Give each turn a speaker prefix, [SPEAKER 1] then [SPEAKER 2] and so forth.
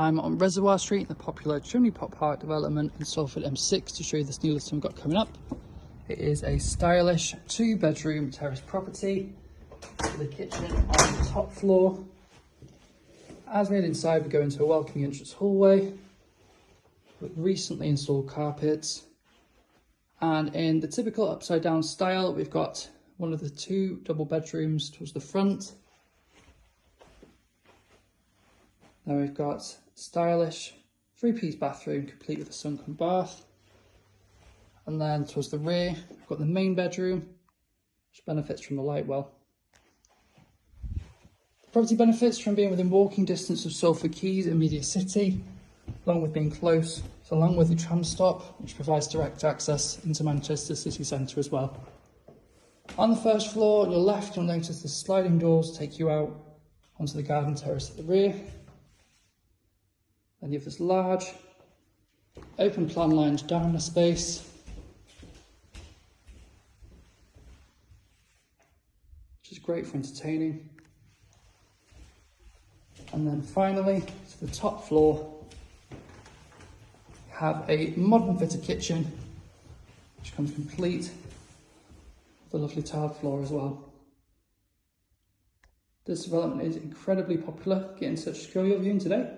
[SPEAKER 1] I'm on Reservoir Street in the popular Chimney Pot Park development in Salford M6 to show you this new listing we've got coming up. It is a stylish 2-bedroom terrace property with a kitchen on the top floor. As we head inside, we go into a welcoming entrance hallway with recently installed carpets. And in the typical upside down style, we've got one of the 2 double bedrooms towards the front. Now we've got stylish 3-piece bathroom complete with a sunken bath. And then towards the rear, we've got the main bedroom, which benefits from the light well. The property benefits from being within walking distance of Salford Quays and Media City, along with being close to Langworthy tram stop, which provides direct access into Manchester city centre as well. On the first floor, on your left, you'll notice the sliding doors take you out onto the garden terrace at the rear. Then you have this large open plan lounge down the space, which is great for entertaining. And then finally, to the top floor, you have a modern fitted kitchen, which comes complete with a lovely tiled floor as well. This development is incredibly popular. Get in touch to secure your viewing today.